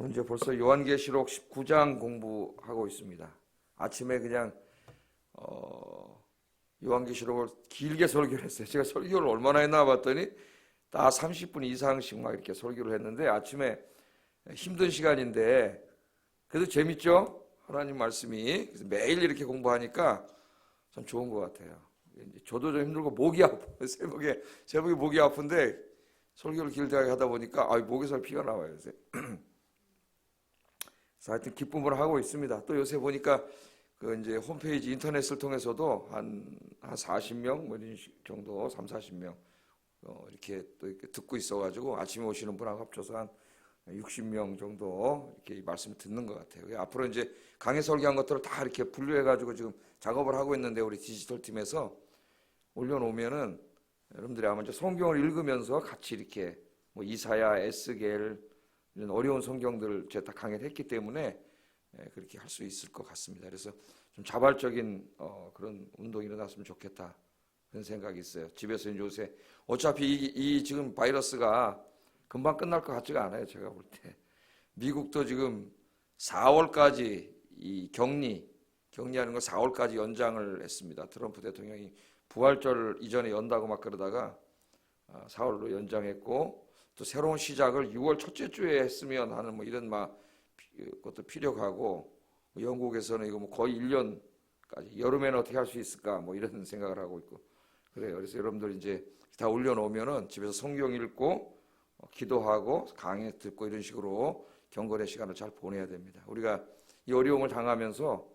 이제 벌써 요한계시록 19장 공부하고 있습니다. 아침에 그냥 요한계시록을 길게 설교를 했어요. 제가 설교를 얼마나 했나 봤더니 다 30분 이상씩 막 이렇게 설교를 했는데, 아침에 힘든 시간인데 그래도 재밌죠? 하나님 말씀이. 그래서 매일 이렇게 공부하니까 참 좋은 것 같아요. 저도 좀 힘들고 목이 아파요. 새벽에 목이 아픈데 설교를 길게 하다 보니까 목에서 피가 나와요. 그래서 하여튼 기쁨을 하고 있습니다. 또 요새 보니까 이제 홈페이지 인터넷을 통해서도 한 40명 뭐 이런 정도, 30-40명 이렇게 또 이렇게 듣고 있어가지고 아침에 오시는 분하고 합쳐서 한 60명 정도 이렇게 말씀을 듣는 것 같아요. 앞으로 이제 강의 설교한 것들을 다 이렇게 분류해가지고 지금 작업을 하고 있는데, 우리 디지털 팀에서 올려놓으면은 여러분들이 아마 이제 성경을 읽으면서 같이 이렇게 뭐 이사야, 에스겔 이런 어려운 성경들을 제가 다 강의를 했기 때문에 그렇게 할 수 있을 것 같습니다. 그래서 좀 자발적인 그런 운동이 일어났으면 좋겠다, 그런 생각이 있어요. 집에서 이제 요새 어차피 이 지금 바이러스가 금방 끝날 것 같지가 않아요. 제가 볼 때 미국도 지금 4월까지 이 격리하는 거 4월까지 연장을 했습니다. 트럼프 대통령이 부활절 이전에 연다고 막 그러다가 4월로 연장했고, 또 새로운 시작을 6월 첫째 주에 했으면 하는 뭐 이런 것도 필요하고, 영국에서는 이거 뭐 거의 1년까지, 여름에는 어떻게 할 수 있을까 뭐 이런 생각을 하고 있고 그래요. 그래서 여러분들 이제 다 올려놓으면은 집에서 성경 읽고 기도하고 강의 듣고 이런 식으로 경건의 시간을 잘 보내야 됩니다. 우리가 이 어려움을 당하면서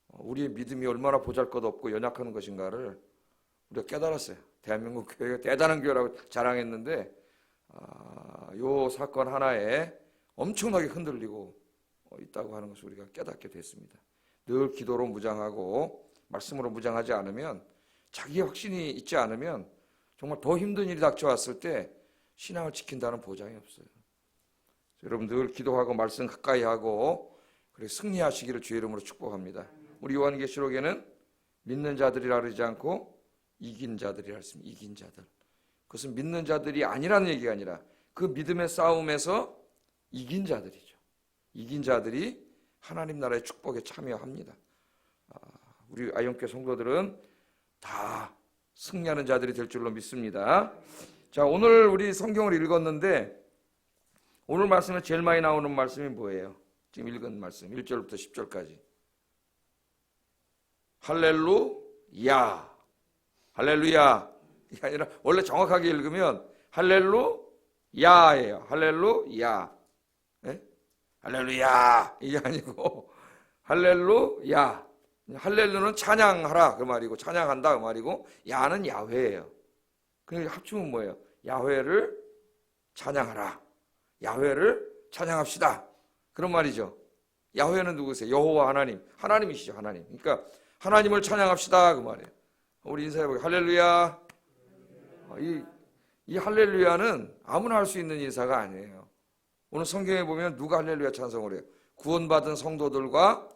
우리의 믿음이 얼마나 보잘것없고 연약한 것인가를 우리가 깨달았어요. 대한민국 교회가 대단한 교회라고 자랑했는데 요 사건 하나에 엄청나게 흔들리고 있다고 하는 것을 우리가 깨닫게 됐습니다. 늘 기도로 무장하고 말씀으로 무장하지 않으면, 자기 확신이 있지 않으면 정말 더 힘든 일이 닥쳐왔을 때 신앙을 지킨다는 보장이 없어요. 여러분 늘 기도하고 말씀 가까이 하고 그렇게 승리하시기를 주의 이름으로 축복합니다. 우리 요한계시록에는 믿는 자들이라 그러지 않고 이긴 자들이라 했습니다. 이긴 자들. 그것은 믿는 자들이 아니라는 얘기가 아니라 그 믿음의 싸움에서 이긴 자들이죠. 이긴 자들이 하나님 나라의 축복에 참여합니다. 우리 아이언교회 성도들은 다 승리하는 자들이 될 줄로 믿습니다. 자, 오늘 우리 성경을 읽었는데 오늘 말씀에 제일 많이 나오는 말씀이 뭐예요? 지금 읽은 말씀 1절부터 10절까지. 할렐루야. 할렐루야. 이게 아니라 원래 정확하게 읽으면 할렐루야예요. 할렐루야. 네? 할렐루야 이게 아니고 할렐루야. 할렐루는 찬양하라 그 말이고, 찬양한다 그 말이고, 야는 야훼예요. 그러니까 합치면 뭐예요? 야훼를 찬양하라. 야훼를 찬양합시다. 그런 말이죠. 야훼는 누구세요? 여호와 하나님. 하나님이시죠. 하나님. 그러니까 하나님을 찬양합시다 그 말이에요. 우리 인사해보게. 할렐루야. 이 할렐루야는 아무나 할 수 있는 인사가 아니에요. 오늘 성경에 보면 누가 할렐루야 찬송을 해요? 구원받은 성도들과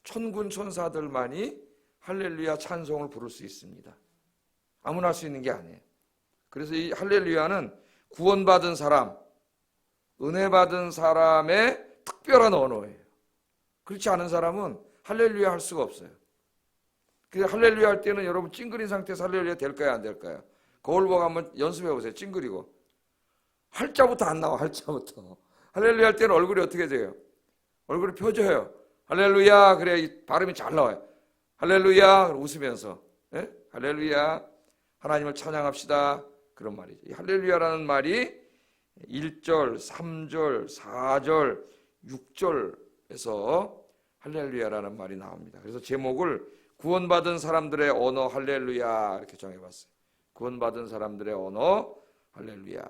천군 천사들만이 할렐루야 찬송을 부를 수 있습니다. 아무나 할 수 있는 게 아니에요. 그래서 이 할렐루야는 구원받은 사람, 은혜 받은 사람의 특별한 언어예요. 그렇지 않은 사람은 할렐루야 할 수가 없어요. 그 할렐루야 할 때는 여러분 찡그린 상태에서 할렐루야 될까요, 안 될까요? 거울 보고 한번 연습해 보세요. 찡그리고. 할자부터 안 나와. 할자부터. 할렐루야 할 때는 얼굴이 어떻게 돼요? 얼굴이 펴져요. 할렐루야 그래야 이 발음이 잘 나와요. 할렐루야 웃으면서. 예? 할렐루야 하나님을 찬양합시다. 그런 말이죠. 이 할렐루야라는 말이 1절, 3절, 4절, 6절에서 할렐루야라는 말이 나옵니다. 그래서 제목을 구원받은 사람들의 언어 할렐루야 이렇게 정해봤어요. 구원받은 사람들의 언어 할렐루야.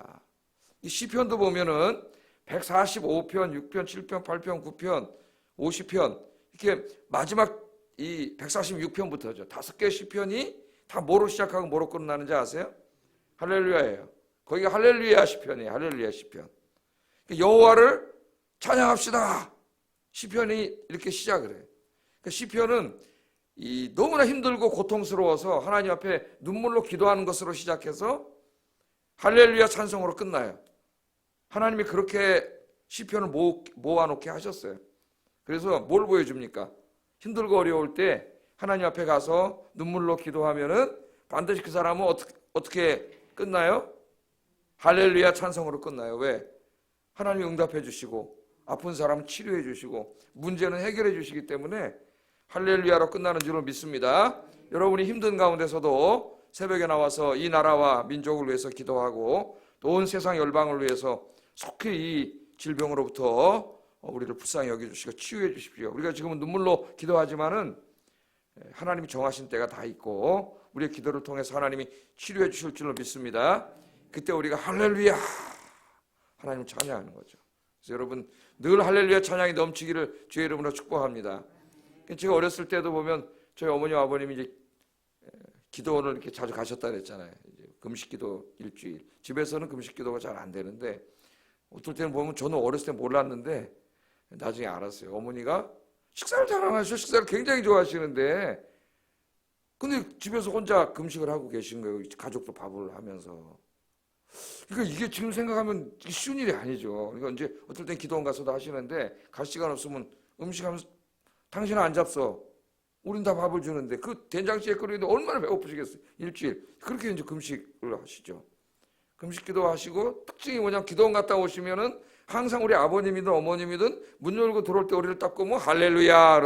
이 시편도 보면은 145편, 6편, 7편, 8편, 9편, 50편 이렇게 마지막 이 146편부터죠. 5개의 시편이 다 뭐로 시작하고 뭐로 끝나는지 아세요? 할렐루야예요. 거기가 할렐루야 시편이에요. 할렐루야 시편. 여호와를 찬양합시다. 시편이 이렇게 시작을 해요. 시편은 너무나 힘들고 고통스러워서 하나님 앞에 눈물로 기도하는 것으로 시작해서 할렐루야 찬송으로 끝나요. 하나님이 그렇게 시편을 모아놓게 하셨어요. 그래서 뭘 보여줍니까? 힘들고 어려울 때 하나님 앞에 가서 눈물로 기도하면은 반드시 그 사람은 어떻게 끝나요? 할렐루야 찬성으로 끝나요. 왜? 하나님이 응답해 주시고 아픈 사람은 치료해 주시고 문제는 해결해 주시기 때문에 할렐루야로 끝나는 줄로 믿습니다. 여러분이 힘든 가운데서도 새벽에 나와서 이 나라와 민족을 위해서 기도하고 또 온 세상 열방을 위해서 속히 이 질병으로부터 우리를 불쌍히 여겨주시고 치유해 주십시오. 우리가 지금은 눈물로 기도하지만은 하나님이 정하신 때가 다 있고 우리의 기도를 통해서 하나님이 치료해 주실 줄로 믿습니다. 그때 우리가 할렐루야 하나님을 찬양하는 거죠. 그래서 여러분 늘 할렐루야 찬양이 넘치기를 주의 이름으로 축복합니다. 제가 어렸을 때도 보면 저희 어머니 아버님이 이제 기도원을 이렇게 자주 가셨다 그랬잖아요. 이제 금식기도 일주일. 집에서는 금식기도가 잘 안 되는데 어떨 때는 보면 저는 어렸을 때 몰랐는데 나중에 알았어요. 어머니가 식사를 잘 안 하셔. 식사를 굉장히 좋아하시는데 근데 집에서 혼자 금식을 하고 계신 거예요. 가족도 밥을 하면서. 그러니까 이게 지금 생각하면 쉬운 일이 아니죠. 그러니까 이제 어떨 땐 기도원 가서도 하시는데 갈 시간 없으면 음식하면서 당신은 안 잡숴. 우린 다 밥을 주는데 그 된장찌개 끓이는데 얼마나 배고프시겠어요. 일주일. 그렇게 이제 금식을 하시죠. 금식 기도하시고 특징이 뭐냐면 기도원 갔다 오시면은 항상 우리 아버님이든 어머님이든 문 열고 들어올 때 우리를 딱 보면 할렐루야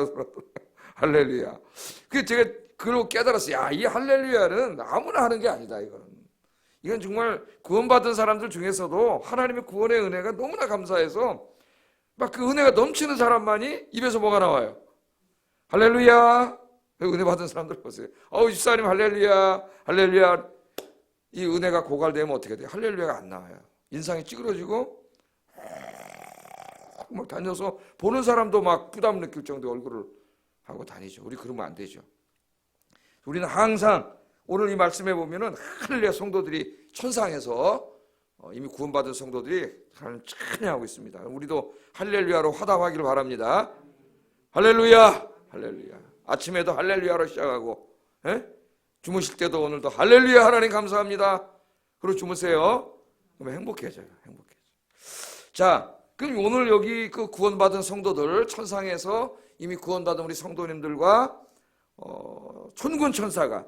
할렐루야. 그 제가 그걸 깨달았어요. 야, 이 할렐루야는 아무나 하는 게 아니다. 이건 정말 구원받은 사람들 중에서도 하나님의 구원의 은혜가 너무나 감사해서 막 그 은혜가 넘치는 사람만이 입에서 뭐가 나와요? 할렐루야. 은혜 받은 사람들 보세요. 집사님 할렐루야 할렐루야. 이 은혜가 고갈되면 어떻게 돼요? 할렐루야가 안 나와요. 인상이 찌그러지고 막 다녀서 보는 사람도 막 부담 느낄 정도의 얼굴을 하고 다니죠. 우리 그러면 안 되죠. 우리는 항상 오늘 이 말씀에 보면은 할렐루야 성도들이 천상에서 이미 구원받은 성도들이 하나님 찬양하고 있습니다. 우리도 할렐루야로 화답하기를 바랍니다. 할렐루야 할렐루야. 아침에도 할렐루야로 시작하고 주무실 때도 오늘도 할렐루야 하나님 감사합니다. 그리고 주무세요. 그러면 행복해져요. 자, 그럼 오늘 여기 그 구원받은 성도들 천상에서 이미 구원받은 우리 성도님들과 천군 천사가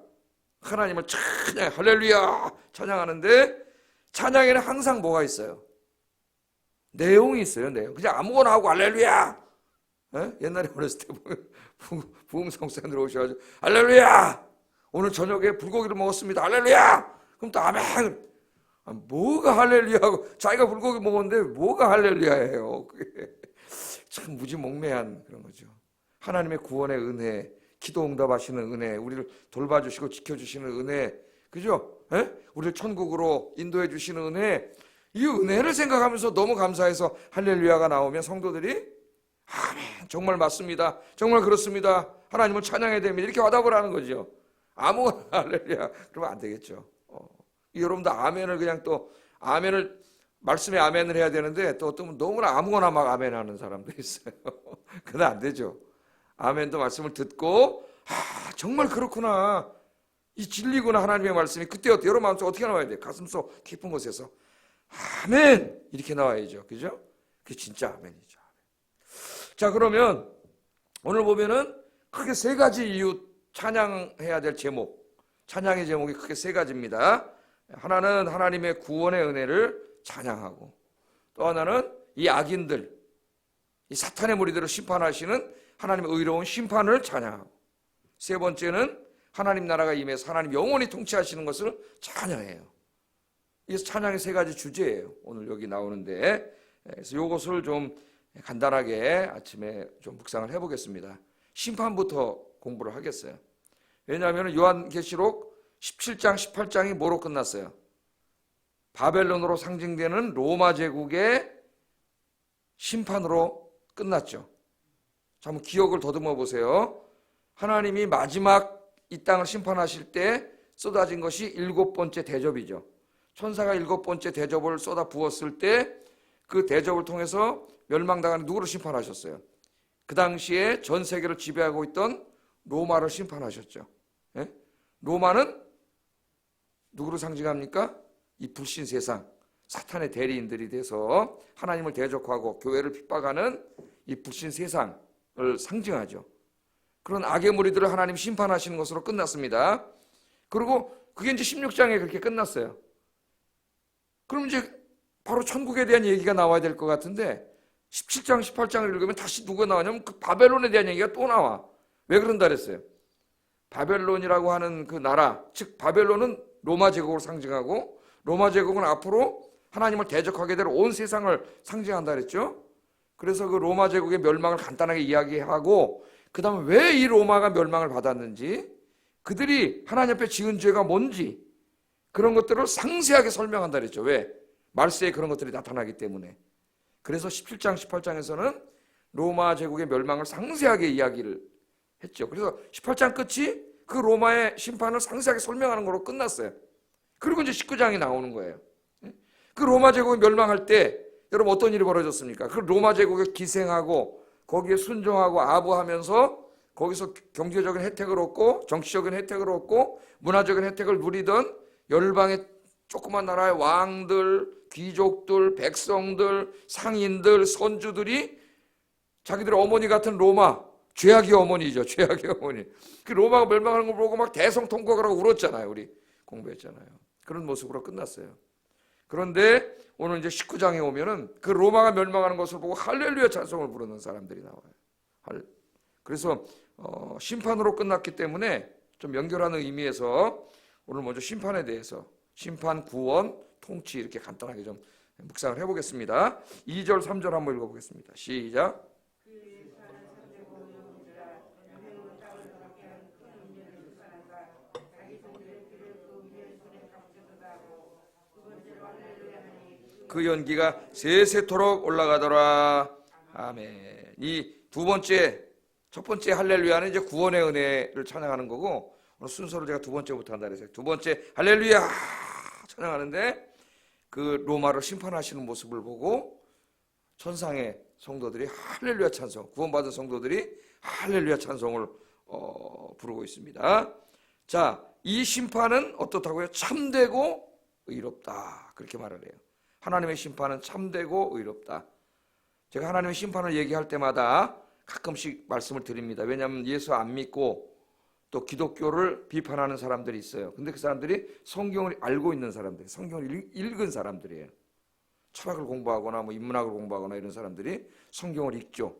하나님을 찬양 할렐루야 찬양하는데 찬양에는 항상 뭐가 있어요? 내용이 있어요. 내용. 그냥 아무거나 하고 할렐루야. 옛날에 어렸을 때 보면 부흥성사에 들어오셔가지고 할렐루야 오늘 저녁에 불고기를 먹었습니다. 할렐루야. 그럼 또 아멘. 뭐가 할렐루야고 자기가 불고기 먹었는데 뭐가 할렐루야예요. 그게 참 무지몽매한 그런 거죠. 하나님의 구원의 은혜, 기도 응답하시는 은혜, 우리를 돌봐주시고 지켜주시는 은혜, 그죠? 우리를 천국으로 인도해 주시는 은혜, 이 은혜를 생각하면서 너무 감사해서 할렐루야가 나오면 성도들이 아멘, 정말 맞습니다. 정말 그렇습니다. 하나님을 찬양해야 됩니다. 이렇게 화답을 하는 거죠. 아무거나 할렐루야 그러면 안 되겠죠. 여러분도 아멘을 그냥 또 아멘을 말씀에 아멘을 해야 되는데 또 어떤 너무나 아무거나 막 아멘 하는 사람도 있어요. 그건 안 되죠. 아멘도 말씀을 듣고 정말 그렇구나. 이 진리구나 하나님의 말씀이. 그때 여러분 마음속에 어떻게 나와야 돼요? 가슴속 깊은 곳에서 아멘 이렇게 나와야죠. 그죠? 그게 진짜 아멘이죠. 자, 그러면 오늘 보면은 크게 세 가지 이유 찬양해야 될 제목, 찬양의 제목이 크게 세 가지입니다. 하나는 하나님의 구원의 은혜를 찬양하고, 또 하나는 이 악인들, 이 사탄의 무리들을 심판하시는 하나님의 의로운 심판을 찬양하고, 세 번째는 하나님 나라가 임해서 하나님 영원히 통치하시는 것을 찬양해요. 이 찬양의 세 가지 주제예요. 오늘 여기 나오는데, 그래서 이것을 좀 간단하게 아침에 좀 묵상을 해보겠습니다. 심판부터 공부를 하겠어요. 왜냐하면 요한계시록 17장, 18장이 뭐로 끝났어요? 바벨론으로 상징되는 로마 제국의 심판으로 끝났죠. 자, 한번 기억을 더듬어 보세요. 하나님이 마지막 이 땅을 심판하실 때 쏟아진 것이 7번째 대접이죠. 천사가 7번째 대접을 쏟아 부었을 때 그 대접을 통해서 멸망당하는 누구를 심판하셨어요? 그 당시에 전 세계를 지배하고 있던 로마를 심판하셨죠. 로마는 누구를 상징합니까? 이 불신 세상, 사탄의 대리인들이 돼서 하나님을 대적하고 교회를 핍박하는 이 불신 세상을 상징하죠. 그런 악의 무리들을 하나님 심판하시는 것으로 끝났습니다. 그리고 그게 이제 16장에 그렇게 끝났어요. 그럼 이제 바로 천국에 대한 얘기가 나와야 될 것 같은데 17장, 18장을 읽으면 다시 누가 나오냐면 그 바벨론에 대한 얘기가 또 나와. 왜 그런다 그랬어요? 바벨론이라고 하는 그 나라, 즉 바벨론은 로마 제국을 상징하고 로마 제국은 앞으로 하나님을 대적하게 될 온 세상을 상징한다 그랬죠. 그래서 그 로마 제국의 멸망을 간단하게 이야기하고 그 다음에 왜 이 로마가 멸망을 받았는지, 그들이 하나님 앞에 지은 죄가 뭔지 그런 것들을 상세하게 설명한다 그랬죠. 왜? 말세에 그런 것들이 나타나기 때문에. 그래서 17장, 18장에서는 로마 제국의 멸망을 상세하게 이야기를 했죠. 그래서 18장 끝이 그 로마의 심판을 상세하게 설명하는 걸로 끝났어요. 그리고 이제 19장이 나오는 거예요. 그 로마 제국이 멸망할 때 여러분 어떤 일이 벌어졌습니까? 그 로마 제국에 기생하고 거기에 순종하고 아부하면서 거기서 경제적인 혜택을 얻고 정치적인 혜택을 얻고 문화적인 혜택을 누리던 열방의 조그만 나라의 왕들, 귀족들, 백성들, 상인들, 선주들이 자기들의 어머니 같은 로마, 죄악의 어머니죠. 죄악의 어머니. 그 로마가 멸망하는 걸 보고 막 대성통곡을 하고 울었잖아요. 우리 공부했잖아요. 그런 모습으로 끝났어요. 그런데 오늘 이제 19장에 오면은 그 로마가 멸망하는 것을 보고 할렐루야 찬송을 부르는 사람들이 나와요. 그래서 심판으로 끝났기 때문에 좀 연결하는 의미에서 오늘 먼저 심판에 대해서 심판, 구원, 통치 이렇게 간단하게 좀 묵상을 해보겠습니다. 2절, 3절 한번 읽어보겠습니다. 시작. 그 연기가 세세토록 올라가더라. 아멘. 이 두 번째, 첫 번째 할렐루야는 이제 구원의 은혜를 찬양하는 거고, 오늘 순서로 제가 두 번째부터 한다 그랬어요. 두 번째 할렐루야 찬양하는데 그 로마를 심판하시는 모습을 보고 천상의 성도들이 할렐루야 찬송, 구원받은 성도들이 할렐루야 찬송을 부르고 있습니다. 자, 이 심판은 어떻다고요? 참되고 의롭다, 그렇게 말을 해요. 하나님의 심판은 참되고 의롭다. 제가 하나님의 심판을 얘기할 때마다 가끔씩 말씀을 드립니다. 왜냐하면 예수 안 믿고 또 기독교를 비판하는 사람들이 있어요. 근데 그 사람들이 성경을 알고 있는 사람들, 성경을 읽은 사람들이에요. 철학을 공부하거나 뭐 인문학을 공부하거나 이런 사람들이 성경을 읽죠.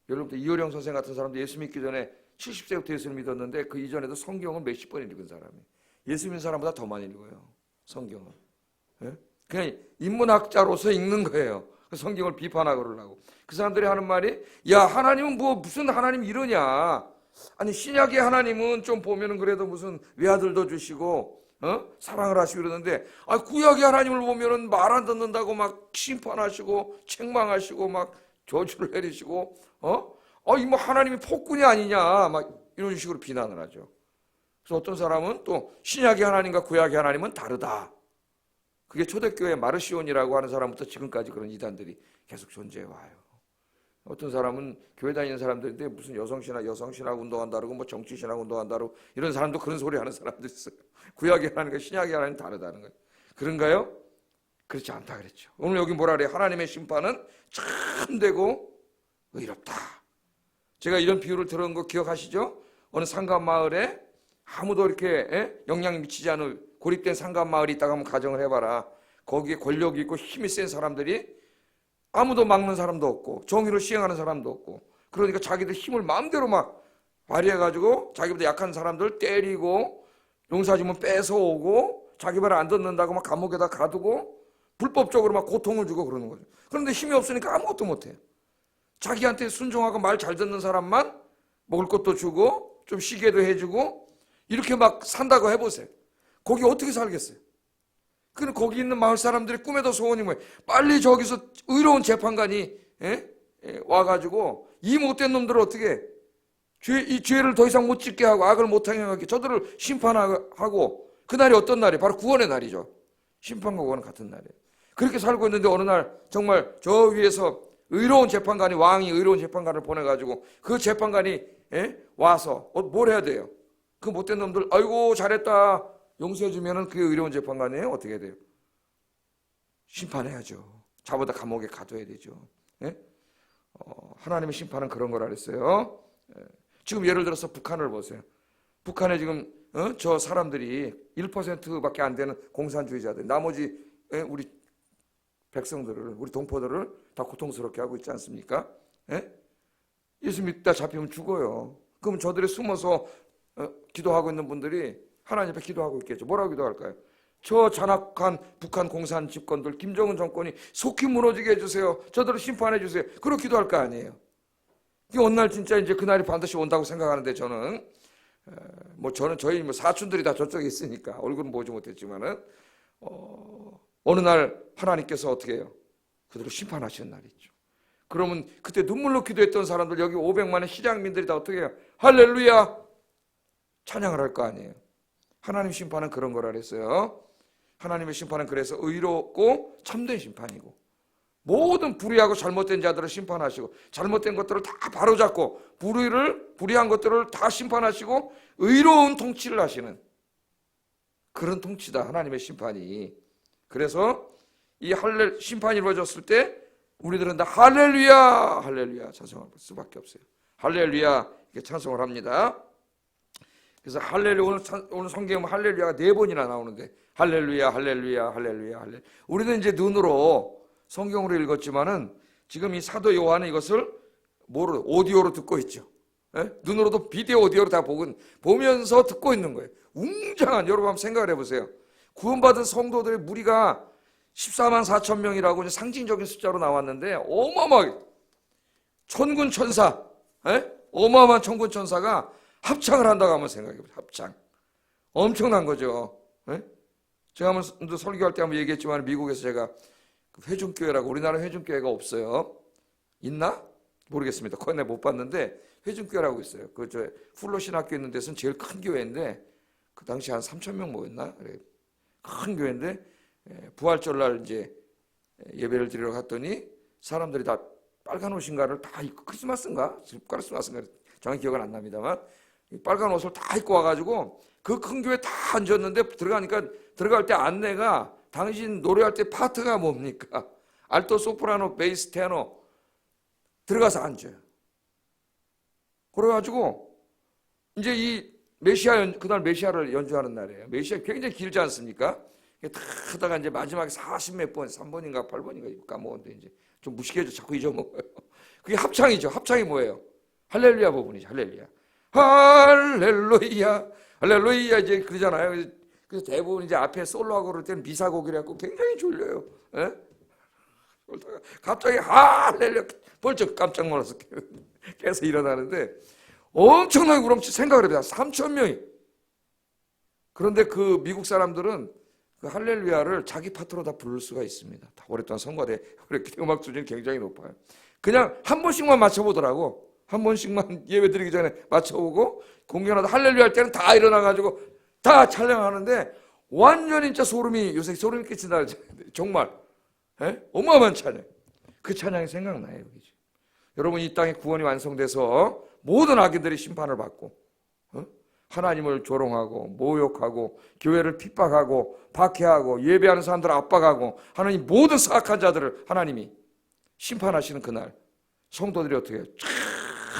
여러분들 이효령 선생 같은 사람도 예수 믿기 전에 70세부터 예수를 믿었는데 그 이전에도 성경을 몇십 번 읽은 사람이, 예수 믿는 사람보다 더 많이 읽어요. 성경을. 예? 그냥 인문학자로서 읽는 거예요. 성경을 비판하고 그러려고. 그 사람들이 하는 말이, 야, 하나님은 뭐 무슨 하나님 이러냐. 아니 신약의 하나님은 좀 보면은 그래도 무슨 외아들도 주시고 사랑을 하시고 그러는데, 구약의 하나님을 보면은 말 안 듣는다고 막 심판하시고 책망하시고 막 저주를 내리시고 이 뭐 하나님이 폭군이 아니냐 막 이런 식으로 비난을 하죠. 그래서 어떤 사람은 또 신약의 하나님과 구약의 하나님은 다르다. 그게 초대교회 마르시온이라고 하는 사람부터 지금까지 그런 이단들이 계속 존재해 와요. 어떤 사람은 교회 다니는 사람들인데 무슨 여성신학 운동한다 그러고 뭐 정치신학 운동한다 그러고 이런 사람도 그런 소리 하는 사람도 있어요. 구약의 하나님과 신약의 하나님 다르다는 거예요. 그런가요? 그렇지 않다 그랬죠. 오늘 여기 뭐라 그래요? 하나님의 심판은 참되고 의롭다. 제가 이런 비유를 들은 거 기억하시죠? 어느 상간마을에 아무도 이렇게 영향이 미치지 않은 고립된 상간마을이 있다가 한번 가정을 해봐라. 거기에 권력이 있고 힘이 센 사람들이 아무도 막는 사람도 없고 정의를 시행하는 사람도 없고, 그러니까 자기들 힘을 마음대로 막 발휘해가지고 자기보다 약한 사람들 때리고 용사지문 뺏어오고 자기 말 안 듣는다고 막 감옥에다 가두고 불법적으로 막 고통을 주고 그러는 거죠. 그런데 힘이 없으니까 아무것도 못해요. 자기한테 순종하고 말 잘 듣는 사람만 먹을 것도 주고 좀 쉬게도 해주고 이렇게 막 산다고 해보세요. 거기 어떻게 살겠어요? 그럼 거기 있는 마을 사람들이 꿈에도 소원이 뭐예요? 빨리 저기서 의로운 재판관이 와가지고 이 못된 놈들을 어떻게 이 죄를 더 이상 못 짓게 하고 악을 못 행하게 저들을 심판하고, 그날이 어떤 날이에요? 바로 구원의 날이죠. 심판과 구원은 같은 날이에요. 그렇게 살고 있는데 어느 날 정말 저 위에서 의로운 재판관이, 왕이 의로운 재판관을 보내가지고 그 재판관이 와서 뭘 해야 돼요? 그 못된 놈들 아이고 잘했다 용서해주면은 그게 의로운 재판관이에요? 어떻게 돼요? 심판해야죠. 자보다 감옥에 가둬야 되죠. 예? 하나님의 심판은 그런 거라 그랬어요. 지금 예를 들어서 북한을 보세요. 북한에 지금 저 사람들이 1%밖에 안 되는 공산주의자들, 나머지 우리 백성들을, 우리 동포들을 다 고통스럽게 하고 있지 않습니까? 예? 예수 믿다 잡히면 죽어요. 그럼 저들이 숨어서 기도하고 있는 분들이 하나님 앞에 기도하고 있겠죠. 뭐라고 기도할까요? 저 잔악한 북한 공산 집권들, 김정은 정권이 속히 무너지게 해주세요. 저들을 심판해 주세요. 그렇게 기도할 거 아니에요. 어느 날 진짜 이제 그날이 반드시 온다고 생각하는데 저는 저희 사촌들이 다 저쪽에 있으니까 얼굴은 보지 못했지만은 어느 날 하나님께서 어떻게 해요? 그들을 심판하시는 날이 있죠. 그러면 그때 눈물로 기도했던 사람들, 여기 500만의 시장민들이 다 어떻게 해요? 할렐루야 찬양을 할 거 아니에요. 하나님 심판은 그런 거라 그랬어요. 하나님의 심판은 그래서 의롭고 참된 심판이고, 모든 불의하고 잘못된 자들을 심판하시고, 잘못된 것들을 다 바로잡고, 불의한 것들을 다 심판하시고 의로운 통치를 하시는 그런 통치다, 하나님의 심판이. 그래서 이 심판이 이루어졌을 때 우리들은 다 할렐루야 할렐루야 찬송할 수밖에 없어요. 할렐루야 이렇게 찬송을 합니다. 그래서 할렐루야, 오늘 성경에 할렐루야가 4번이나 나오는데 할렐루야 할렐루야 할렐루야 할렐루야. 우리는 이제 눈으로 성경으로 읽었지만은 지금 이 사도 요한은 이것을 오디오로 듣고 있죠. 예? 눈으로도 비디오 오디오로 다 보면서 듣고 있는 거예요. 웅장한, 여러분 한번 생각을 해보세요. 구원받은 성도들의 무리가 14만 4천 명이라고 상징적인 숫자로 나왔는데 어마어마하게 천군 천사, 어마어마한 천군 천사가 합창을 한다고 한번 생각해보세요. 합창. 엄청난 거죠. 제가 한번 설교할 때 한번 얘기했지만 미국에서 제가 회중교회라고, 우리나라 회중교회가 없어요. 있나? 모르겠습니다. 거의 내가 못 봤는데 회중교회라고 있어요. 저 훌로 신학교 있는 데서는 제일 큰 교회인데 그 당시 한 3천 명 모였나? 큰 교회인데 부활절날 이제 예배를 드리러 갔더니 사람들이 다 빨간 옷인가를 다 입고, 크리스마스인가 정확히 기억은 안 납니다만 빨간 옷을 다 입고 와가지고 그 큰 교회 다 앉았는데 들어갈 때 안내가 당신 노래할 때 파트가 뭡니까? 알토, 소프라노, 베이스, 테너 들어가서 앉아요. 그래가지고 이제 이 그날 메시아를 연주하는 날이에요. 메시아 굉장히 길지 않습니까? 다 하다가 이제 마지막에 40몇 번, 3번인가 8번인가 까먹었는데 이제 좀 무식해져 자꾸 잊어먹어요. 그게 합창이죠. 합창이 뭐예요? 할렐루야 부분이죠. 할렐루야. 할렐루야. 할렐루야 이제 그러잖아요. 그래서 대부분 이제 앞에 솔로하고 그럴 때는 미사곡이라 갖고 굉장히 졸려요. 갑자기 할렐루야 벌쩍 깜짝 놀라서 깨서 일어나는데 엄청나게 우렁치 생각을 해봐요. 3천 명이. 그런데 그 미국 사람들은 그 할렐루야를 자기 파트로 다 부를 수가 있습니다. 다 오랫동안 성가대 음악 수준이 굉장히 높아요. 그냥 한 번씩만 맞춰보더라고. 한 번씩만 예배 드리기 전에 맞춰보고 공연하다 할렐루야 할 때는 다 일어나가지고 다 찬양하는데 완전히 진짜 요새 소름이 끼친다. 정말 어마어마한 찬양. 그 찬양이 생각나요. 여러분, 이 땅에 구원이 완성돼서 모든 악인들이 심판을 받고 하나님을 조롱하고 모욕하고 교회를 핍박하고 박해하고 예배하는 사람들을 압박하고 하나님 모든 사악한 자들을 하나님이 심판하시는 그날 성도들이 어떻게 해요?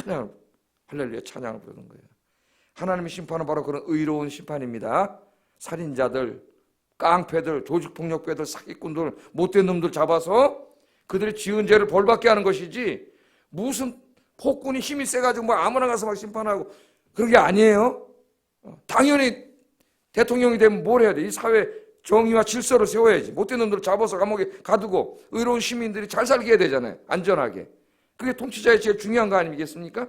찬양, 할렐루야 찬양을 부르는 거예요. 하나님의 심판은 바로 그런 의로운 심판입니다. 살인자들, 깡패들, 조직폭력배들, 사기꾼들, 못된 놈들 잡아서 그들이 지은 죄를 벌받게 하는 것이지 무슨 폭군이 힘이 세가지고 뭐 아무나 가서 막 심판하고 그런 게 아니에요. 당연히 대통령이 되면 뭘 해야 돼? 이 사회 정의와 질서를 세워야지. 못된 놈들을 잡아서 감옥에 가두고 의로운 시민들이 잘 살게 해야 되잖아요. 안전하게. 그게 통치자의 제일 중요한 거 아니겠습니까?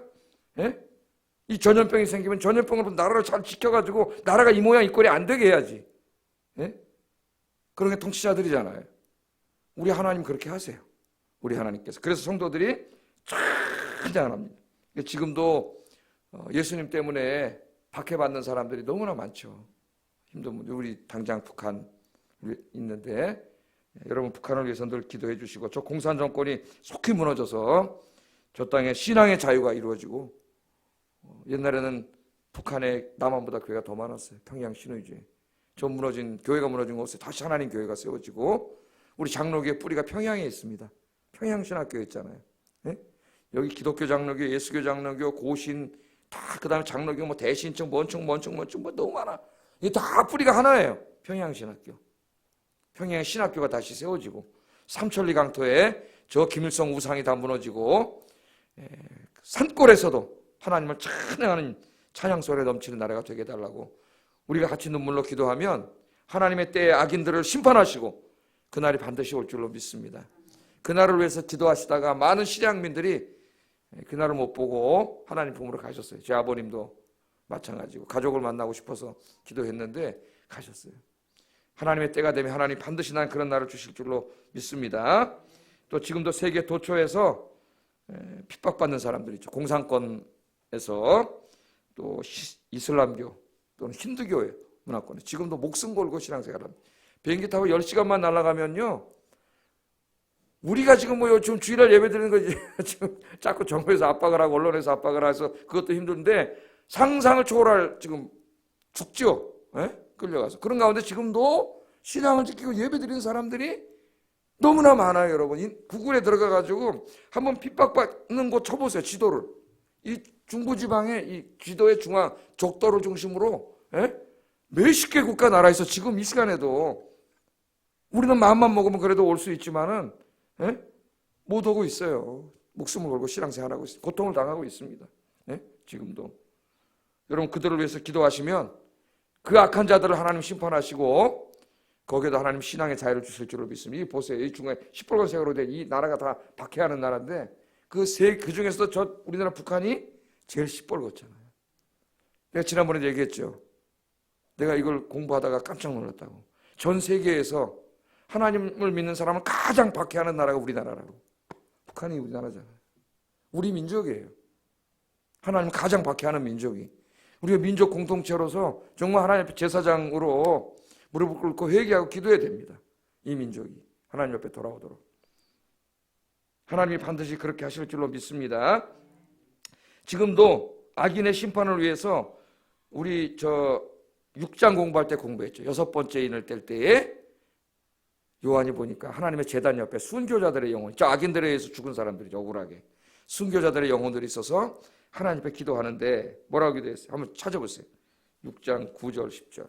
이 전염병이 생기면 전염병으로 나라를 잘 지켜가지고 나라가 이 모양 이 꼴이 안 되게 해야지. 그런 게 통치자들이잖아요. 우리 하나님 그렇게 하세요. 우리 하나님께서. 그래서 성도들이 찬양합니다. 지금도 예수님 때문에 박해받는 사람들이 너무나 많죠. 힘든 분들, 우리 당장 북한 있는데 여러분 북한을 위해서 늘 기도해 주시고 저 공산 정권이 속히 무너져서 저 땅에 신앙의 자유가 이루어지고 옛날에는 북한에 남한보다 교회가 더 많았어요. 평양 신의주의. 저 교회가 무너진 곳에 다시 하나님 교회가 세워지고 우리 장로교의 뿌리가 평양에 있습니다. 평양신학교에 있잖아요. 예? 여기 기독교 장로교, 예수교 장로교, 고신 다 그다음에 장로교 뭐 대신청, 원청 뭐 너무 많아. 이게 다 뿌리가 하나예요. 평양신학교. 평양의 신학교가 다시 세워지고 삼천리 강토에 저 김일성 우상이 다 무너지고 산골에서도 하나님을 찬양하는 찬양 소리에 넘치는 나라가 되게 해달라고 우리가 같이 눈물로 기도하면 하나님의 때에 악인들을 심판하시고 그날이 반드시 올 줄로 믿습니다. 그날을 위해서 기도하시다가 많은 시리아민들이 그날을 못 보고 하나님 품으로 가셨어요. 제 아버님도 마찬가지고 가족을 만나고 싶어서 기도했는데 가셨어요. 하나님의 때가 되면 하나님 반드시 난 그런 날을 주실 줄로 믿습니다. 또 지금도 세계 도처에서 핍박받는 사람들 있죠. 공산권에서 또 이슬람교 또는 힌두교의 문화권에 지금도 목숨 걸고 신앙생활합니다. 비행기 타고 10시간만 날아가면요. 우리가 지금 뭐 지금 주일날 예배 드리는 거지. 지금 자꾸 정부에서 압박을 하고 언론에서 압박을 해서 그것도 힘든데 상상을 초월할 지금 죽죠. 끌려가서. 그런 가운데 지금도 신앙을 지키고 예배 드리는 사람들이 너무나 많아요, 여러분. 구글에 들어가가지고 한번 핍박받는 곳 쳐보세요, 지도를. 이 중부지방의 이 지도의 중앙, 적도를 중심으로 몇십 개 국가 나라에서 지금 이 시간에도 우리는 마음만 먹으면 그래도 올 수 있지만은 못 오고 있어요. 목숨을 걸고 신앙생활하고 있어요. 고통을 당하고 있습니다. 지금도. 여러분 그들을 위해서 기도하시면 그 악한 자들을 하나님 심판하시고 거기에도 하나님 신앙의 자유를 주실 줄을 믿습니다. 이 보세요. 이 중에 시뻘건색으로 된 이 나라가 다 박해하는 나라인데 그 중에서도 우리나라 북한이 제일 시뻘겋잖아요. 내가 지난번에 얘기했죠. 내가 이걸 공부하다가 깜짝 놀랐다고. 전 세계에서 하나님을 믿는 사람을 가장 박해하는 나라가 우리나라라고. 북한이 우리나라잖아요. 우리 민족이에요. 하나님 가장 박해하는 민족이. 우리가 민족 공동체로서 정말 하나님 앞에 제사장으로 무릎을 꿇고 회개하고 기도해야 됩니다. 이 민족이 하나님 앞에 돌아오도록. 하나님이 반드시 그렇게 하실 줄로 믿습니다. 지금도 악인의 심판을 위해서 우리 6장 공부할 때 공부했죠. 6번째 인을 뗄 때에 요한이 보니까 하나님의 제단 옆에 순교자들의 영혼, 악인들에 의해서 죽은 사람들이죠. 억울하게. 순교자들의 영혼들이 있어서 하나님 앞에 기도하는데 뭐라고 기도했어요? 한번 찾아보세요. 6장 9절 10절.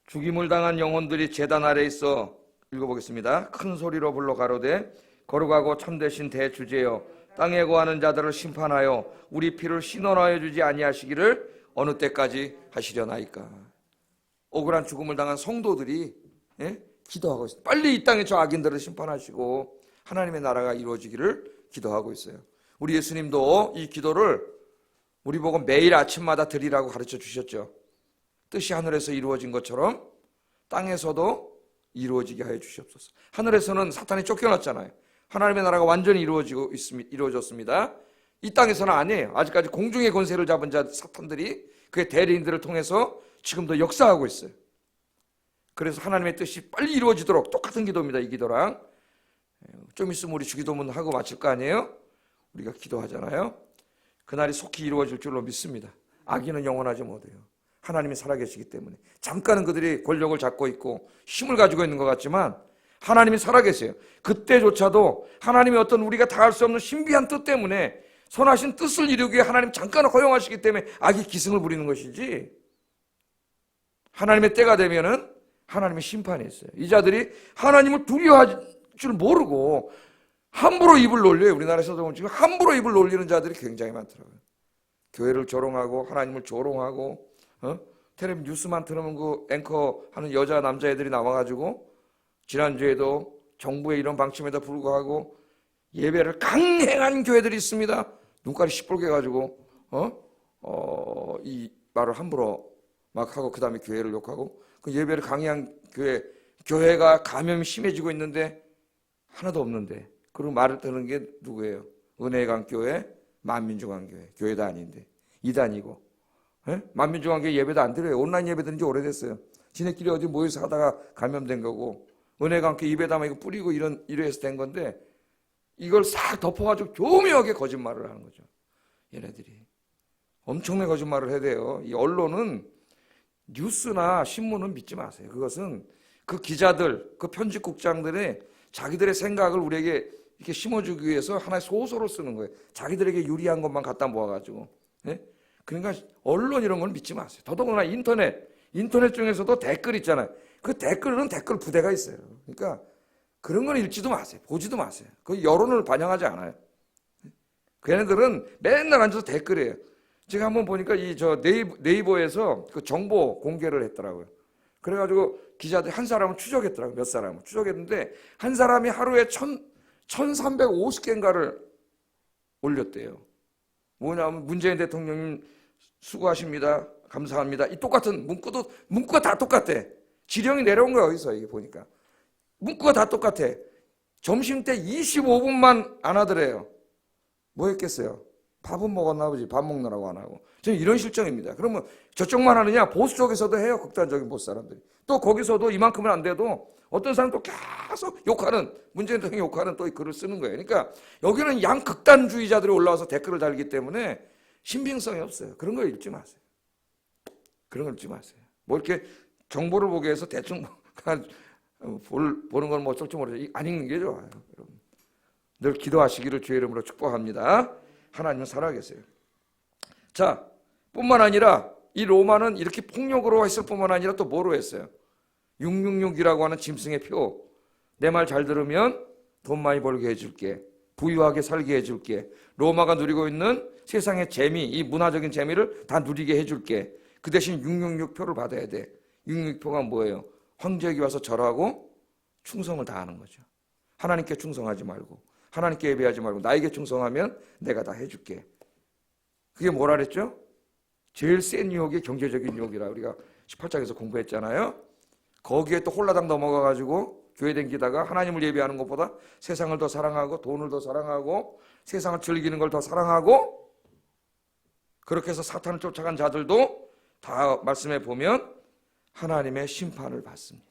죽임을 당한 영혼들이 제단 아래 있어 읽어보겠습니다. 큰 소리로 불러 가로되 거룩하고 참되신 대주제여 땅에 거하는 자들을 심판하여 우리 피를 신원하여 주지 아니하시기를 어느 때까지 하시려나이까. 억울한 죽음을 당한 성도들이 기도하고 있어요. 빨리 이 땅에 저 악인들을 심판하시고 하나님의 나라가 이루어지기를 기도하고 있어요. 우리 예수님도 이 기도를 우리 보고 매일 아침마다 드리라고 가르쳐 주셨죠. 뜻이 하늘에서 이루어진 것처럼 땅에서도 이루어지게 하여 주시옵소서. 하늘에서는 사탄이 쫓겨났잖아요. 하나님의 나라가 완전히 이루어졌습니다. 이 땅에서는 아니에요. 아직까지 공중의 권세를 잡은 자 사탄들이 그의 대리인들을 통해서 지금도 역사하고 있어요. 그래서 하나님의 뜻이 빨리 이루어지도록 똑같은 기도입니다. 이 기도랑 좀 있으면 우리 주기도문 하고 마칠 거 아니에요? 우리가 기도하잖아요. 그날이 속히 이루어질 줄로 믿습니다. 악인은 영원하지 못해요. 하나님이 살아계시기 때문에. 잠깐은 그들이 권력을 잡고 있고 힘을 가지고 있는 것 같지만 하나님이 살아계세요. 그때조차도 하나님의 어떤 우리가 다 할 수 없는 신비한 뜻 때문에 선하신 뜻을 이루기 위해 하나님 잠깐 허용하시기 때문에 악이 기승을 부리는 것이지, 하나님의 때가 되면은 하나님의 심판이 있어요. 이 자들이 하나님을 두려워할 줄 모르고 함부로 입을 놀려요. 우리나라에서도 지금 함부로 입을 놀리는 자들이 굉장히 많더라고요. 교회를 조롱하고 하나님을 조롱하고 텔레비전 뉴스만 틀으면 그 앵커 하는 여자 남자애들이 나와가지고 지난주에도 정부의 이런 방침에도 불구하고 예배를 강행한 교회들이 있습니다. 눈깔이 시뻘게 가지고 이 말을 함부로 막 하고 그 다음에 교회를 욕하고, 그 예배를 강행한 교회가 감염이 심해지고 있는데 하나도 없는데, 그리고 말을 듣는 게 누구예요? 은혜의 강교회, 만민중앙교회. 교회도 아닌데 이단이고, 만민중앙교회 예배도 안 드려요. 온라인 예배 드린 지 오래됐어요. 지네끼리 어디 모여서 하다가 감염된 거고, 은혜의 강교회 입에다가 이거 뿌리고 이래서 된 건데 이걸 싹 덮어가지고 교묘하게 거짓말을 하는 거죠. 얘네들이 엄청나게 거짓말을 해야 돼요. 이 언론은 뉴스나 신문은 믿지 마세요. 그것은 그 기자들, 그 편집국장들의 자기들의 생각을 우리에게 이렇게 심어주기 위해서 하나의 소설을 쓰는 거예요. 자기들에게 유리한 것만 갖다 모아가지고. 네? 그러니까 언론 이런 건 믿지 마세요. 더더구나 인터넷 중에서도 댓글 있잖아요. 그 댓글은 댓글 부대가 있어요. 그러니까 그런 건 읽지도 마세요. 보지도 마세요. 그 여론을 반영하지 않아요. 걔네들은 맨날 앉아서 댓글이에요. 제가 한번 보니까 네이버에서 그 정보 공개를 했더라고요. 그래가지고 기자들이 한 사람을 추적했더라고요. 몇 사람을 추적했는데 한 사람이 하루에 1350개인가를 올렸대요. 뭐냐면 문재인 대통령님 수고하십니다. 감사합니다. 이 똑같은 문구가 다 똑같대. 지령이 내려온 거야. 어디서 이게 보니까 문구가 다 똑같아. 점심때 25분만 안 하더래요. 뭐 했겠어요? 밥은 먹었나 보지. 밥 먹느라고 안 하고. 저는 이런 실정입니다. 그러면 저쪽만 하느냐? 보수 쪽에서도 해요. 극단적인 보수 사람들이. 또 거기서도 이만큼은 안 돼도 어떤 사람 또 계속 욕하는, 문재인 대통령 욕하는 또 글을 쓰는 거예요. 그러니까 여기는 양극단주의자들이 올라와서 댓글을 달기 때문에 신빙성이 없어요. 그런 거 읽지 마세요. 그런 거 읽지 마세요. 뭐 이렇게 정보를 보기 위해서 대충 보는 건 뭐 어쩔지 모르죠. 안 읽는 게 좋아요. 여러분. 늘 기도하시기를 주의 이름으로 축복합니다. 하나님은 살아계세요. 자, 뿐만 아니라 이 로마는 이렇게 폭력으로 했을 뿐만 아니라 또 뭐로 했어요? 666이라고 하는 짐승의 표. 내 말 잘 들으면 돈 많이 벌게 해줄게. 부유하게 살게 해줄게. 로마가 누리고 있는 세상의 재미, 이 문화적인 재미를 다 누리게 해줄게. 그 대신 666표를 받아야 돼. 666표가 뭐예요? 황제에게 와서 절하고 충성을 다하는 거죠. 하나님께 충성하지 말고, 하나님께 예배하지 말고 나에게 충성하면 내가 다 해줄게. 그게 뭐라 그랬죠? 제일 센 유혹이 경제적인 유혹이라 우리가 18장에서 공부했잖아요. 거기에 또 홀라당 넘어가가지고 교회 댕기다가 하나님을 예배하는 것보다 세상을 더 사랑하고 돈을 더 사랑하고 세상을 즐기는 걸 더 사랑하고, 그렇게 해서 사탄을 쫓아간 자들도 다 말씀해 보면 하나님의 심판을 받습니다.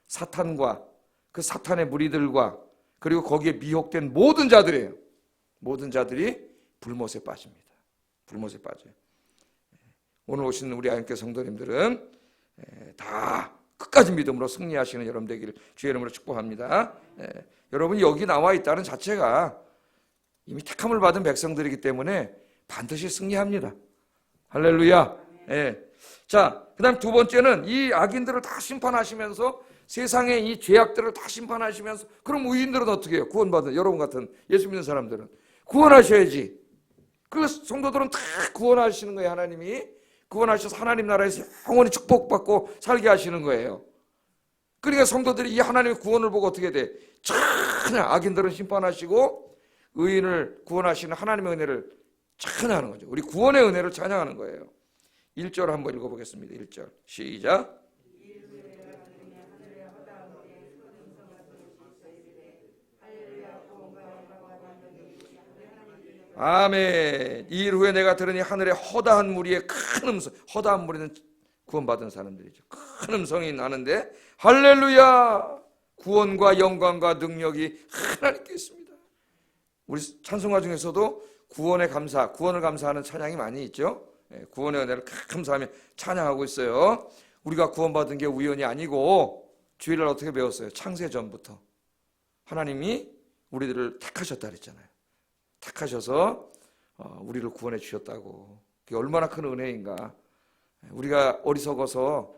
사탄과 그 사탄의 무리들과 그리고 거기에 미혹된 모든 자들이에요. 모든 자들이 불못에 빠집니다. 불못에 빠져요. 오늘 오신 우리 아영교 성도님들은 다 끝까지 믿음으로 승리하시는 여러분 되기를 주의 이름으로 축복합니다. 여러분이 여기 나와 있다는 자체가 이미 택함을 받은 백성들이기 때문에 반드시 승리합니다. 할렐루야. 자, 그 다음 두 번째는 이 악인들을 다 심판하시면서 세상의 이 죄악들을 다 심판하시면서, 그럼 의인들은 어떻게 해요? 구원받은 여러분 같은 예수 믿는 사람들은 구원하셔야지. 그 성도들은 다 구원하시는 거예요. 하나님이 구원하셔서 하나님 나라에서 영원히 축복받고 살게 하시는 거예요. 그러니까 성도들이 이 하나님의 구원을 보고 어떻게 돼? 찬양, 악인들은 심판하시고 의인을 구원하시는 하나님의 은혜를 찬양하는 거죠. 우리 구원의 은혜를 찬양하는 거예요. 1절 한번 읽어보겠습니다. 1절 시작. 아멘. 이 일 후에 내가 들으니 하늘의 허다한 무리의 큰 음성, 허다한 무리는 구원받은 사람들이죠. 큰 음성이 나는데 할렐루야, 구원과 영광과 능력이 하나님께 있습니다. 우리 찬송가 중에서도 구원의 감사, 구원을 감사하는 찬양이 많이 있죠. 구원의 은혜를 감사하며 찬양하고 있어요. 우리가 구원받은 게 우연이 아니고 주일날 어떻게 배웠어요? 창세전부터 하나님이 우리들을 택하셨다 그랬잖아요. 택하셔서 우리를 구원해 주셨다고. 그게 얼마나 큰 은혜인가. 우리가 어리석어서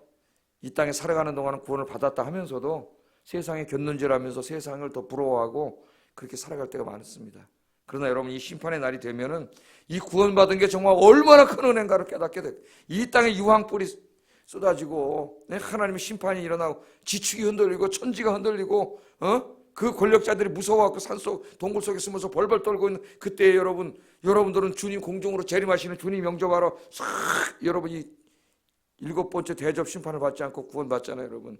이 땅에 살아가는 동안은 구원을 받았다 하면서도 세상에 곁눈질하면서 세상을 더 부러워하고 그렇게 살아갈 때가 많습니다. 그러나 여러분, 이 심판의 날이 되면은 이 구원받은 게 정말 얼마나 큰 은혜인가를 깨닫게 돼. 이 땅에 유황불이 쏟아지고 하나님의 심판이 일어나고 지축이 흔들리고 천지가 흔들리고 그 권력자들이 무서워하고 산속 동굴 속에 숨어서 벌벌 떨고 있는 그때 여러분들은 주님 공중으로 재림하시는 주님 영접하러 싹 여러분이 7번째 대접 심판을 받지 않고 구원받잖아요, 여러분.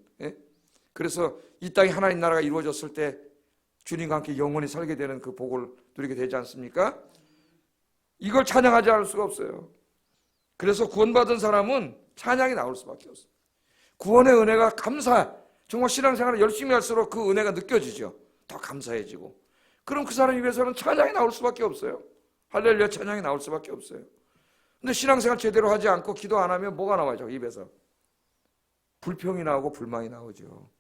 그래서 이 땅에 하나님 나라가 이루어졌을 때 주님과 함께 영원히 살게 되는 그 복을 누리게 되지 않습니까? 이걸 찬양하지 않을 수가 없어요. 그래서 구원받은 사람은 찬양이 나올 수밖에 없어요. 구원의 은혜가 정말 신앙생활을 열심히 할수록 그 은혜가 느껴지죠. 더 감사해지고. 그럼 그 사람 입에서는 찬양이 나올 수밖에 없어요. 할렐루야 찬양이 나올 수밖에 없어요. 근데 신앙생활 제대로 하지 않고 기도 안 하면 뭐가 나와요? 입에서 불평이 나오고 불만이 나오죠.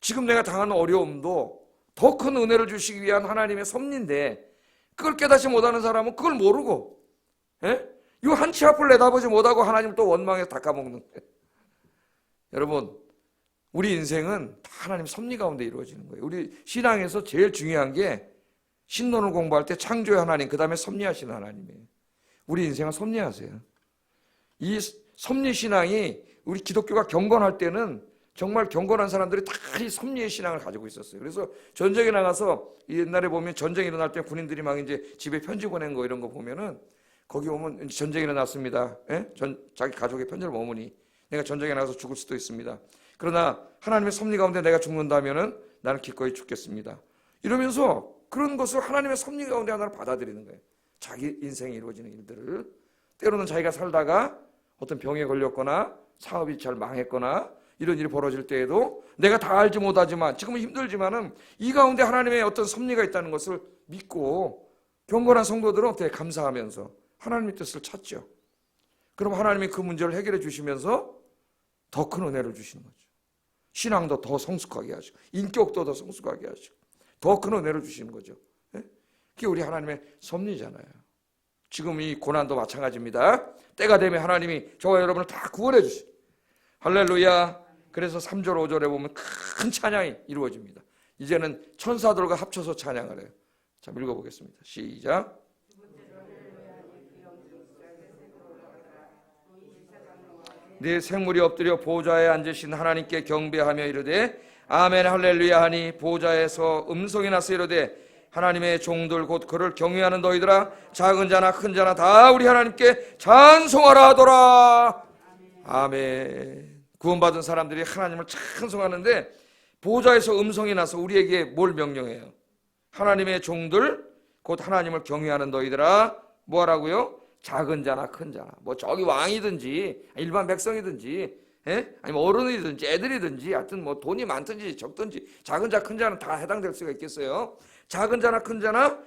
지금 내가 당하는 어려움도 더 큰 은혜를 주시기 위한 하나님의 섭리인데 그걸 깨닫지 못하는 사람은 그걸 모르고 이 한 치 앞을 내다보지 못하고 하나님을 또 원망해서 닦아먹는 거예요. 여러분 우리 인생은 다 하나님 섭리 가운데 이루어지는 거예요. 우리 신앙에서 제일 중요한 게 신론을 공부할 때 창조의 하나님 그 다음에 섭리하시는 하나님이에요. 우리 인생은 섭리하세요. 이 섭리신앙이 우리 기독교가 경건할 때는 정말 경건한 사람들이 다 이 섭리의 신앙을 가지고 있었어요. 그래서 전쟁에 나가서 옛날에 보면 전쟁이 일어날 때 군인들이 막 이제 집에 편지 보낸 거 이런 거 보면은 거기 오면 전쟁이 일어났습니다. 자기 가족의 편지를 머무니 내가 전쟁에 나가서 죽을 수도 있습니다. 그러나 하나님의 섭리 가운데 내가 죽는다면은 나는 기꺼이 죽겠습니다. 이러면서 그런 것을 하나님의 섭리 가운데 하나를 받아들이는 거예요. 자기 인생에 이루어지는 일들을 때로는 자기가 살다가 어떤 병에 걸렸거나 사업이 잘 망했거나 이런 일이 벌어질 때에도 내가 다 알지 못하지만 지금은 힘들지만은 이 가운데 하나님의 어떤 섭리가 있다는 것을 믿고 경건한 성도들은 어떻게 감사하면서 하나님의 뜻을 찾죠. 그럼 하나님이 그 문제를 해결해 주시면서 더 큰 은혜를 주시는 거죠. 신앙도 더 성숙하게 하시고 인격도 더 성숙하게 하시고 더 큰 은혜를 주시는 거죠. 그게 우리 하나님의 섭리잖아요. 지금 이 고난도 마찬가지입니다. 때가 되면 하나님이 저와 여러분을 다 구원해 주시고 할렐루야. 그래서 3절 5절에 보면 큰 찬양이 이루어집니다. 이제는 천사들과 합쳐서 찬양을 해요. 자, 읽어보겠습니다. 시작. 네 생물이 엎드려 보좌에 앉으신 하나님께 경배하며 이르되 아멘 할렐루야 하니 보좌에서 음성이 나서 이르되 하나님의 종들 곧 그를 경외하는 너희들아 작은 자나 큰 자나 다 우리 하나님께 찬송하라 하더라. 아멘. 구원받은 사람들이 하나님을 찬송하는데 보좌에서 음성이 나서 우리에게 뭘 명령해요? 하나님의 종들 곧 하나님을 경외하는 너희들아 뭐 하라고요? 작은 자나 큰 자나 뭐 저기 왕이든지 일반 백성이든지 아니면 어른이든지 애들이든지 하여튼 뭐 돈이 많든지 적든지 작은 자 큰 자는 다 해당될 수가 있겠어요. 작은 자나 큰 자나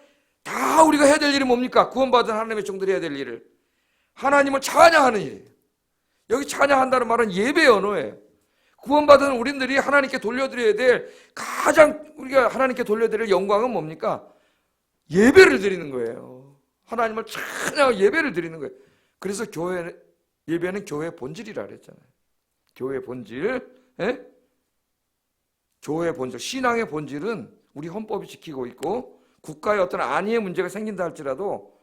다 우리가 해야 될 일이 뭡니까? 구원받은 하나님의 종들이 해야 될 일을 하나님을 찬양하는 일이에요. 여기 찬양한다는 말은 예배 언어예요. 구원받은 우리들이 하나님께 돌려드려야 될 가장 우리가 하나님께 돌려드릴 영광은 뭡니까? 예배를 드리는 거예요. 하나님을 찬양하고 예배를 드리는 거예요. 그래서 예배는 교회의 본질이라 그랬잖아요. 교회의 본질, 교회의 본질, 신앙의 본질은 우리 헌법이 지키고 있고 국가의 어떤 안위의 문제가 생긴다 할지라도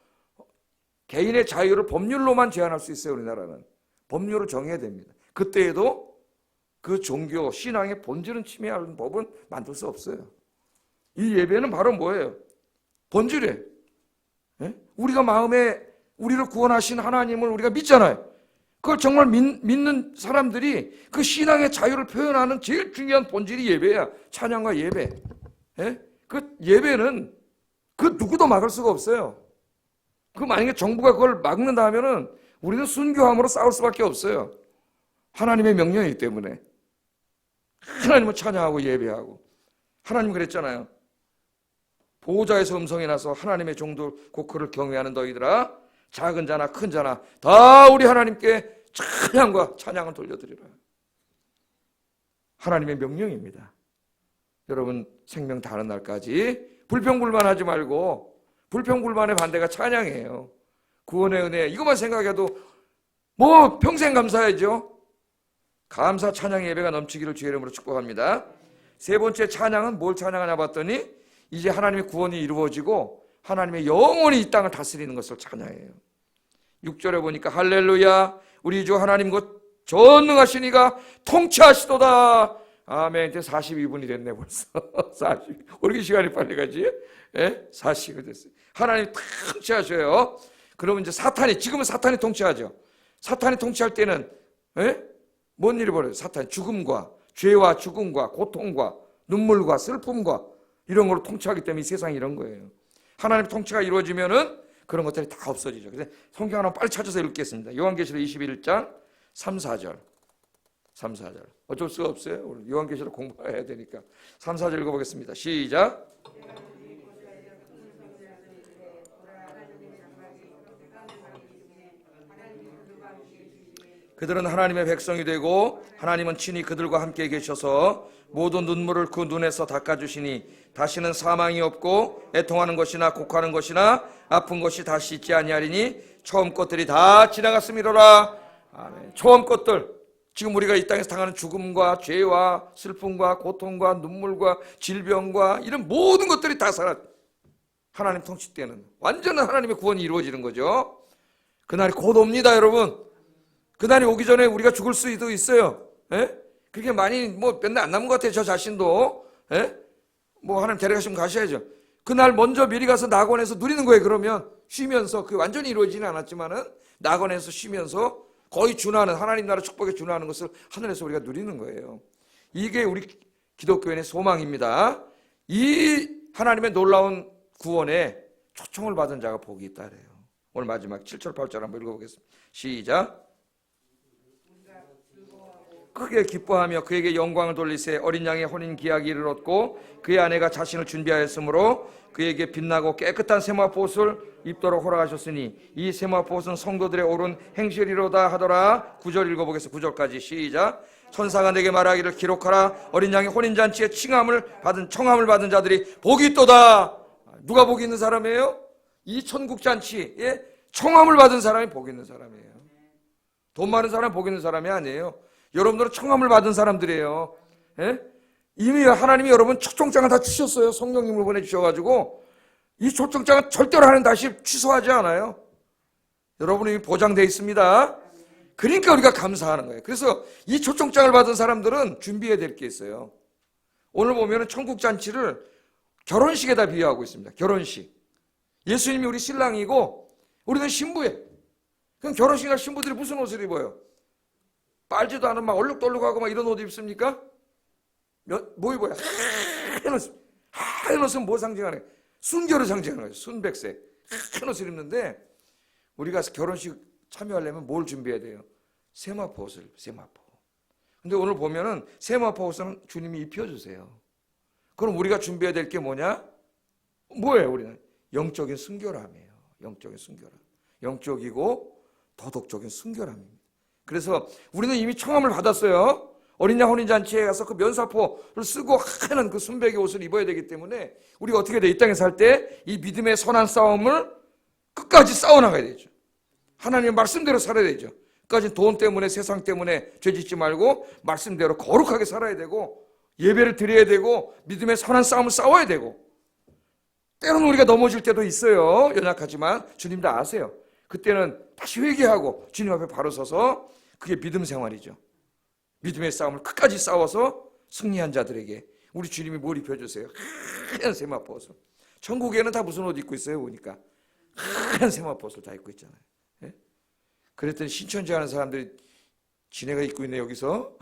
개인의 자유를 법률로만 제한할 수 있어요. 우리나라는 법률을 정해야 됩니다. 그때에도 그 종교, 신앙의 본질은 침해하는 법은 만들 수 없어요. 이 예배는 바로 뭐예요? 본질이에요. 우리가 마음에 우리를 구원하신 하나님을 우리가 믿잖아요. 그걸 정말 믿는 사람들이 그 신앙의 자유를 표현하는 제일 중요한 본질이 예배야. 찬양과 예배. 그 예배는 그 누구도 막을 수가 없어요. 그 만약에 정부가 그걸 막는다 하면은 우리는 순교함으로 싸울 수밖에 없어요. 하나님의 명령이기 때문에. 하나님을 찬양하고 예배하고. 하나님 그랬잖아요. 보호자에서 음성이 나서 하나님의 종들 곧 그를 경외하는 너희들아 작은 자나 큰 자나 다 우리 하나님께 찬양과 찬양을 돌려드리라. 하나님의 명령입니다. 여러분 생명 다른 날까지 불평불만하지 말고 불평불만의 반대가 찬양이에요. 구원의 은혜 이것만 생각해도 뭐 평생 감사해야죠. 감사 찬양 예배가 넘치기를 주의 이름으로 축복합니다. 세 번째 찬양은 뭘 찬양하냐 봤더니 이제 하나님의 구원이 이루어지고 하나님의 영원히 이 땅을 다스리는 것을 찬양해요. 6절에 보니까 할렐루야 우리 주 하나님 곧 전능하신 이가 통치하시도다. 아멘. 이제 42분이 됐네 벌써. 40. 왜 이렇게 시간이 빨리 가지? 40이 됐어요. 하나님 통치하셔요. 그러면 이제 지금은 사탄이 통치하죠. 사탄이 통치할 때는 뭔 일이 벌어요? 사탄이 죽음과 죄와 죽음과 고통과 눈물과 슬픔과 이런 걸로 통치하기 때문에 이 세상이 이런 거예요. 하나님의 통치가 이루어지면은 그런 것들이 다 없어지죠. 그래서 성경 하나 빨리 찾아서 읽겠습니다. 요한계시록 21장 3, 4절. 3, 4절. 어쩔 수가 없어요. 오늘 요한계시록 공부해야 되니까. 3, 4절 읽어보겠습니다. 시작. 그들은 하나님의 백성이 되고 하나님은 친히 그들과 함께 계셔서 모든 눈물을 그 눈에서 닦아주시니 다시는 사망이 없고 애통하는 것이나 곡하는 것이나 아픈 것이 다시 있지 아니하리니 처음 것들이 다 지나갔음이로라. 아멘. 처음 것들, 지금 우리가 이 땅에서 당하는 죽음과 죄와 슬픔과 고통과 눈물과 질병과 이런 모든 것들이 다 하나님 통치 때는 완전한 하나님의 구원이 이루어지는 거죠. 그날이 곧 옵니다, 여러분. 그날이 오기 전에 우리가 죽을 수도 있어요. 예? 그렇게 많이 맨날 안 남은 것 같아요. 저 자신도. 예? 하나님 데려가시면 가셔야죠. 그날 먼저 미리 가서 낙원에서 누리는 거예요. 그러면 쉬면서, 그게 완전히 이루어지지는 않았지만은 낙원에서 쉬면서 거의 준하는, 하나님 나라 축복에 준하는 것을 하늘에서 우리가 누리는 거예요. 이게 우리 기독교인의 소망입니다. 이 하나님의 놀라운 구원에 초청을 받은 자가 복이 있다 그래요. 오늘 마지막 7절 8절 한번 읽어보겠습니다. 시작. 크게 기뻐하며 그에게 영광을 돌리세. 어린 양의 혼인 기약일을 얻고 그의 아내가 자신을 준비하였으므로 그에게 빛나고 깨끗한 세마포옷을 입도록 허락하셨으니 이 세마포옷은 성도들의 옳은 행실이로다 하더라. 9절 읽어보겠습니다. 9절까지 시작. 천사가 내게 말하기를 기록하라. 어린 양의 혼인잔치에 청함을 받은 자들이 복이 있도다. 누가 복이 있는 사람이에요? 이 천국잔치에 청함을 받은 사람이 복이 있는 사람이에요. 돈 많은 사람이 복이 있는 사람이 아니에요. 여러분들은 청함을 받은 사람들이에요. 예? 이미 하나님이 여러분 초청장을 다 주셨어요. 성령님을 보내주셔가지고 이 초청장은 절대로 하나님 다시 취소하지 않아요. 여러분이 이미 보장되어 있습니다. 그러니까 우리가 감사하는 거예요. 그래서 이 초청장을 받은 사람들은 준비해야 될 게 있어요. 오늘 보면은 천국잔치를 결혼식에다 비유하고 있습니다. 결혼식. 예수님이 우리 신랑이고 우리는 신부예요. 그럼 결혼식 날 신부들이 무슨 옷을 입어요? 빨지도 않은 막 얼룩덜룩하고 막 이런 옷 입습니까? 뭐 입어요? 하얀 옷은 뭐 상징하는 거예요? 순결을 상징하는 거예요. 순백색. 하얀 옷을 입는데 우리가 결혼식 참여하려면 뭘 준비해야 돼요? 세마포 옷을, 세마포. 근데 오늘 보면은 세마포 옷은 주님이 입혀주세요. 그럼 우리가 준비해야 될 게 뭐냐? 뭐예요, 우리는? 영적인 순결함이에요. 영적인 순결함. 영적이고 도덕적인 순결함입니다. 그래서 우리는 이미 청함을 받았어요. 어린 양 혼인잔치에 가서 그 면사포를 쓰고 하얀 그 순백의 옷을 입어야 되기 때문에 우리가 어떻게 돼? 이 땅에 살 때 이 믿음의 선한 싸움을 끝까지 싸워나가야 되죠. 하나님의 말씀대로 살아야 되죠. 끝까지 돈 때문에 세상 때문에 죄짓지 말고 말씀대로 거룩하게 살아야 되고 예배를 드려야 되고 믿음의 선한 싸움을 싸워야 되고 때로는 우리가 넘어질 때도 있어요. 연약하지만 주님 다 아세요. 그때는 다시 회개하고 주님 앞에 바로 서서 그게 믿음 생활이죠. 믿음의 싸움을 끝까지 싸워서 승리한 자들에게 우리 주님이 뭘 입혀주세요? 하얀 세마포옷을. 천국에는 다 무슨 옷 입고 있어요? 보니까 하얀 세마포옷을 다 입고 있잖아요. 예? 그랬더니 신천지하는 사람들이 지네가 입고 있네 여기서.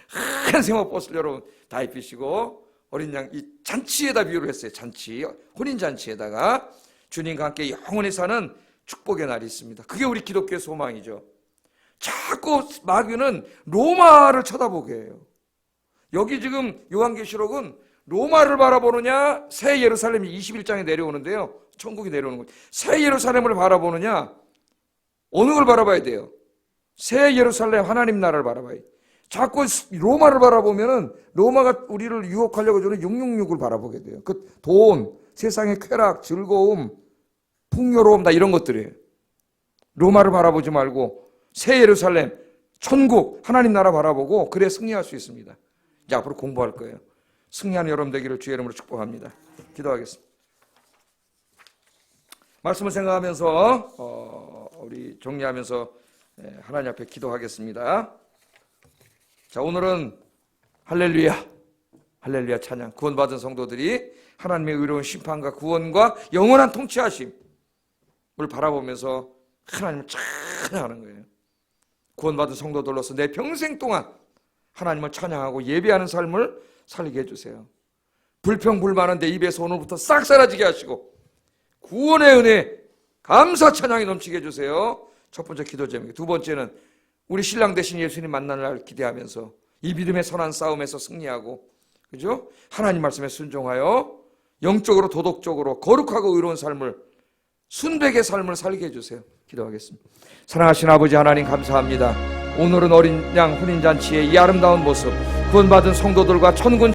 하얀 세마포옷을 여러분 다 입히시고 어린 양 이 잔치에다 비유를 했어요. 잔치, 혼인잔치에다가 주님과 함께 영원히 사는 축복의 날이 있습니다. 그게 우리 기독교의 소망이죠. 자꾸 마귀는 로마를 쳐다보게 해요. 여기 지금 요한계시록은 로마를 바라보느냐 새 예루살렘이 21장에 내려오는데요. 천국이 내려오는 거예요. 새 예루살렘을 바라보느냐 어느 걸 바라봐야 돼요? 새 예루살렘 하나님 나라를 바라봐야 돼요. 자꾸 로마를 바라보면은 로마가 우리를 유혹하려고 저는 666을 바라보게 돼요. 그 돈, 세상의 쾌락, 즐거움, 풍요로움 다 이런 것들이에요. 로마를 바라보지 말고 새 예루살렘, 천국, 하나님 나라 바라보고 그래 승리할 수 있습니다. 이제 앞으로 공부할 거예요. 승리하는 여러분 되기를 주의 이름으로 축복합니다. 기도하겠습니다. 말씀을 생각하면서 우리 정리하면서 하나님 앞에 기도하겠습니다. 자, 오늘은 할렐루야, 할렐루야 찬양. 구원받은 성도들이 하나님의 의로운 심판과 구원과 영원한 통치하심을 바라보면서 하나님을 찬양하는 거예요. 구원받은 성도들로서 내 평생 동안 하나님을 찬양하고 예배하는 삶을 살게 해주세요. 불평불만은 내 입에서 오늘부터 싹 사라지게 하시고 구원의 은혜, 감사 찬양이 넘치게 해주세요. 첫 번째 기도 제목이. 두 번째는 우리 신랑 되신 예수님 만나는 날 기대하면서 이 믿음의 선한 싸움에서 승리하고, 그죠? 하나님 말씀에 순종하여 영적으로 도덕적으로 거룩하고 의로운 삶을, 순백의 삶을 살게 해주세요. 기도하겠습니다. 사랑하신 아버지 하나님 감사합니다. 오늘은 어린 양 혼인잔치의 이 아름다운 모습, 구원받은 성도들과 천군